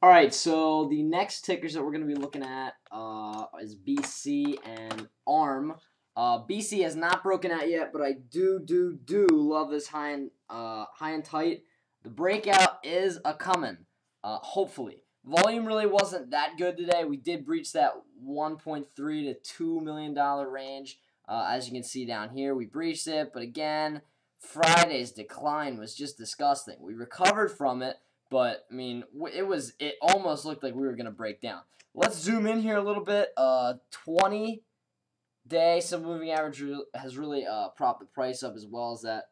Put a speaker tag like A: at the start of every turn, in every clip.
A: Alright, so the next tickers that we're going to be looking at is BC and ARM. BC has not broken out yet, but I do love this high and tight. The breakout is a-coming, hopefully. Volume really wasn't that good today. We did breach that $1.3 to $2 million range. As you can see down here, we breached it, but again, Friday's decline was just disgusting. We recovered from it, but I mean, it almost looked like we were gonna break down. Let's zoom in here a little bit. 20-day simple moving average has really propped the price up, as well as that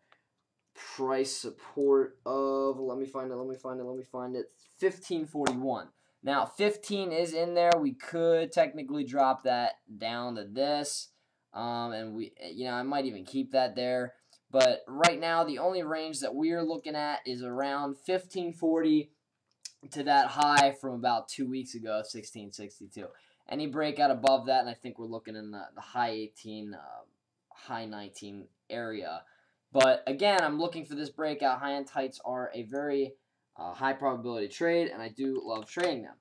A: price support of, let me find it, 1541. Now 15 is in there. We could technically drop that down to this, and I might even keep that there. But right now, the only range that we're looking at is around 1540 to that high from about 2 weeks ago, 1662. Any breakout above that, and I think we're looking in the high 18, high 19 area. But again, I'm looking for this breakout. High and tights are a very high probability trade, and I do love trading them.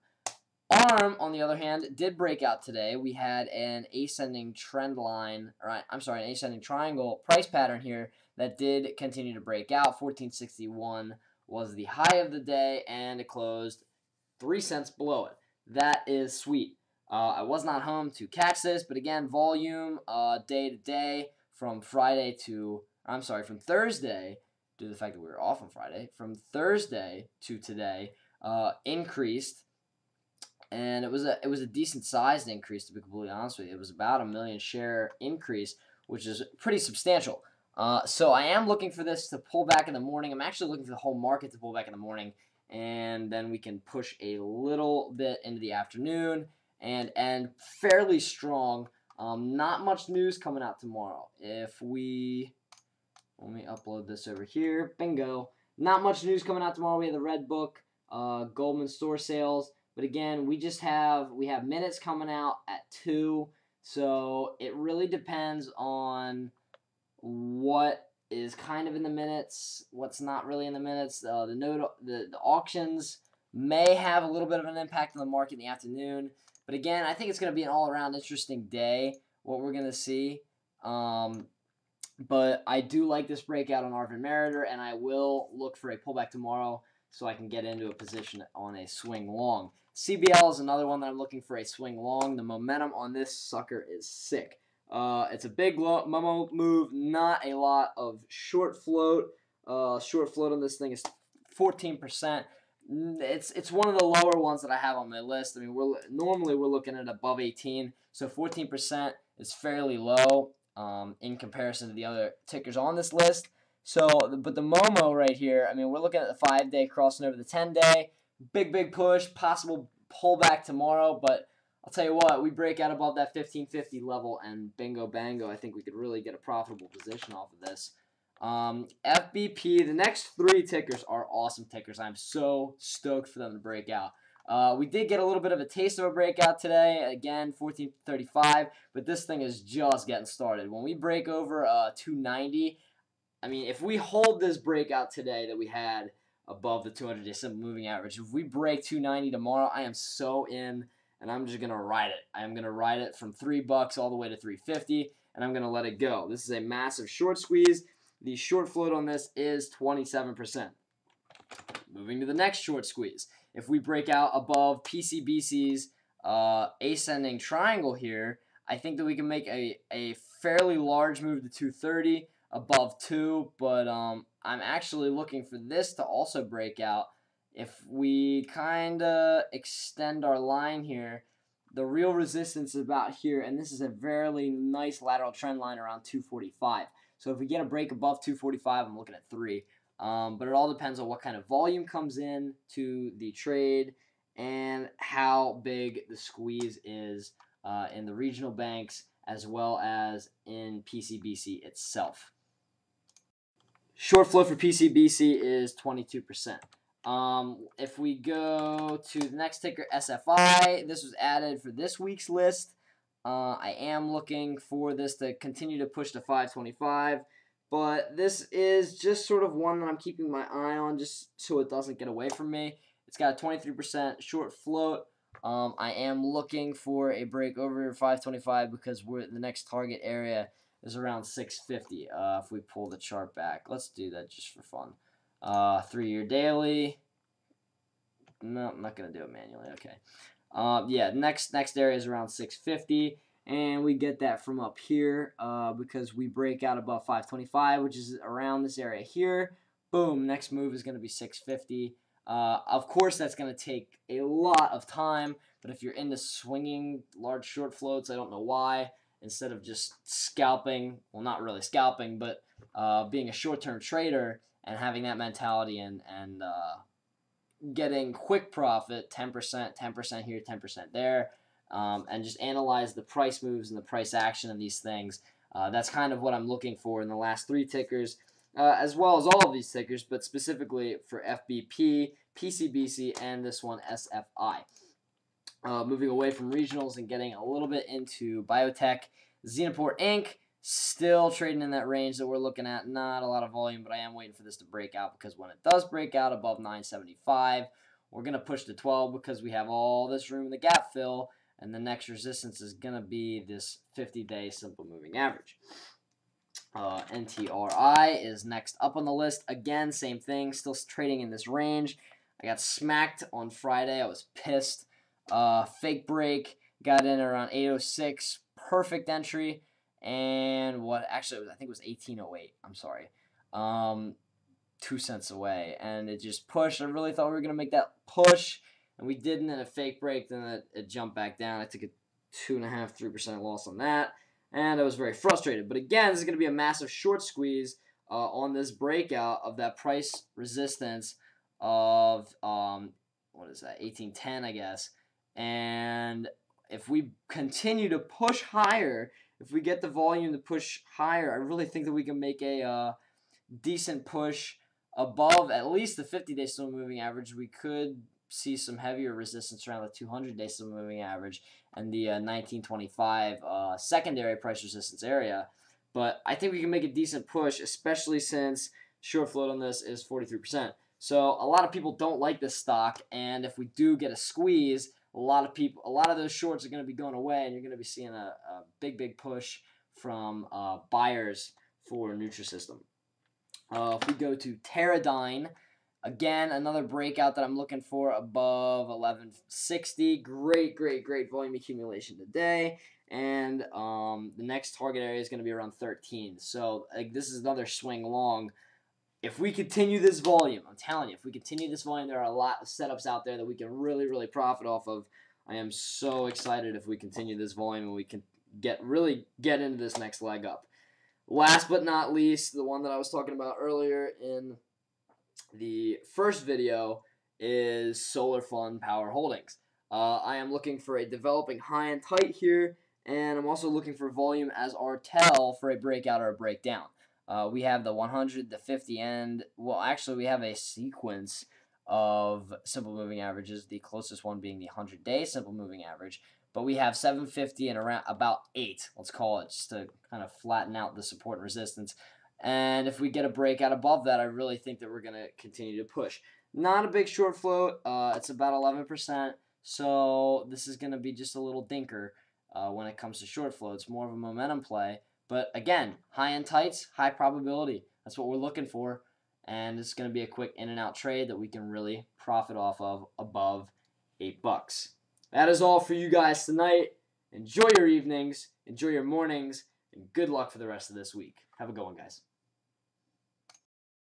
A: ARM, on the other hand, did break out today. We had an ascending trend line, an ascending triangle price pattern here that did continue to break out. 1461 was the high of the day, and it closed 3 cents below it. That is sweet. I was not home to catch this, but again, volume day to day from Thursday, due to the fact that we were off on Friday, from Thursday to today, increased. And it was a decent sized increase, to be completely honest with you. It was about a 1 million share increase, which is pretty substantial. So I am looking for this to pull back in the morning. I'm actually looking for the whole market to pull back in the morning, and then we can push a little bit into the afternoon and end fairly strong. Not much news coming out tomorrow. Let me upload this over here. Bingo. Not much news coming out tomorrow. We have the Red Book, Goldman store sales. But again, we have minutes coming out at 2, so it really depends on what is kind of in the minutes, what's not really in the minutes. The auctions may have a little bit of an impact on the market in the afternoon. But again, I think it's going to be an all-around interesting day, what we're going to see. But I do like this breakout on Arvin Meritor, and I will look for a pullback tomorrow so I can get into a position on a swing long. CBL is another one that I'm looking for a swing long. The momentum on this sucker is sick. It's a big Momo move, not a lot of short float. Short float on this thing is 14%. It's one of the lower ones that I have on my list. I mean, normally we're looking at above 18, so 14% is fairly low in comparison to the other tickers on this list. So, but the Momo right here, I mean, we're looking at the 5-day crossing over the 10-day. Big push, possible pullback tomorrow, but I'll tell you what, we break out above that 1550 level, and bingo bango, I think we could really get a profitable position off of this. FBP, the next 3 tickers are awesome tickers. I'm so stoked for them to break out. We did get a little bit of a taste of a breakout today, again, 1435, but this thing is just getting started. When we break over 290, I mean, if we hold this breakout today that we had above the 200-day simple moving average, if we break 290 tomorrow, I am so in, and I'm just going to ride it. I am going to ride it from $3 all the way to $3.50, and I'm going to let it go. This is a massive short squeeze. The short float on this is 27%. Moving to the next short squeeze. If we break out above PCBC's ascending triangle here, I think that we can make a fairly large move to 230, above 2, but I'm actually looking for this to also break out. If we kind of extend our line here, the real resistance is about here, and this is a very nice lateral trend line around 245. So if we get a break above 245, I'm looking at 3. But it all depends on what kind of volume comes in to the trade and how big the squeeze is in the regional banks as well as in PCBC itself. Short float for PCBC is 22%. If we go to the next ticker, SFI, this was added for this week's list. I am looking for this to continue to push to 525, but this is just sort of one that I'm keeping my eye on just so it doesn't get away from me. It's got a 23% short float. I am looking for a break over 525 because the next target area is around 650. If we pull the chart back, let's do that just for fun. 3-year daily. No, I'm not gonna do it manually. Okay. Yeah, next area is around 650, and we get that from up here because we break out above 525, which is around this area here. Boom, next move is going to be 650. Of course, that's going to take a lot of time, but if you're into swinging large short floats, I don't know why, instead of just scalping, well, not really scalping, but being a short-term trader and having that mentality and getting quick profit, 10%, 10% here, 10% there, and just analyze the price moves and the price action of these things. That's kind of what I'm looking for in the last 3 tickers, as well as all of these tickers, but specifically for FBP, PCBC, and this one, SFI. Moving away from regionals and getting a little bit into biotech, Xenoport Inc., still trading in that range that we're looking at. Not a lot of volume, but I am waiting for this to break out because when it does break out above 975, we're going to push to 12 because we have all this room in the gap fill, and the next resistance is going to be this 50-day simple moving average. NTRI is next up on the list. Again, same thing, still trading in this range. I got smacked on Friday. I was pissed. Fake break, got in around 806, perfect entry. And what actually I think it was 1808. I'm sorry, 2 cents away, and it just pushed. I really thought we were gonna make that push, and we didn't. And a fake break, then it jumped back down. I took a 2.5%, 3% loss on that, and I was very frustrated. But again, this is gonna be a massive short squeeze on this breakout of that price resistance of what is that, 1810, I guess. And if we continue to push higher, if we get the volume to push higher, I really think that we can make a decent push above at least the 50-day slow moving average. We could see some heavier resistance around the 200-day slow moving average and the 1925 secondary price resistance area. But I think we can make a decent push, especially since short float on this is 43%. So a lot of people don't like this stock, and if we do get a squeeze, a lot of those shorts are going to be going away, and you're going to be seeing a big push from buyers for Nutrisystem. If we go to Teradyne, again, another breakout that I'm looking for above 1160. Great volume accumulation today, and the next target area is going to be around 13. So this is another swing long. If we continue this volume, I'm telling you, if we continue this volume, there are a lot of setups out there that we can really profit off of. I am so excited if we continue this volume and we can really get into this next leg up. Last but not least, the one that I was talking about earlier in the first video is Solar Fund Power Holdings. I am looking for a developing high and tight here, and I'm also looking for volume as our tell for a breakout or a breakdown. We have the 100, the 50, and, well, actually we have a sequence of simple moving averages, the closest one being the 100-day simple moving average. But we have 750 and around about 8, let's call it, just to kind of flatten out the support and resistance. And if we get a breakout above that, I really think that we're going to continue to push. Not a big short float. It's about 11%. So this is going to be just a little dinker when it comes to short floats. More of a momentum play. But again, high and tights, high probability. That's what we're looking for. And it's going to be a quick in and out trade that we can really profit off of above $8. That is all for you guys tonight. Enjoy your evenings, enjoy your mornings, and good luck for the rest of this week. Have a good one, guys.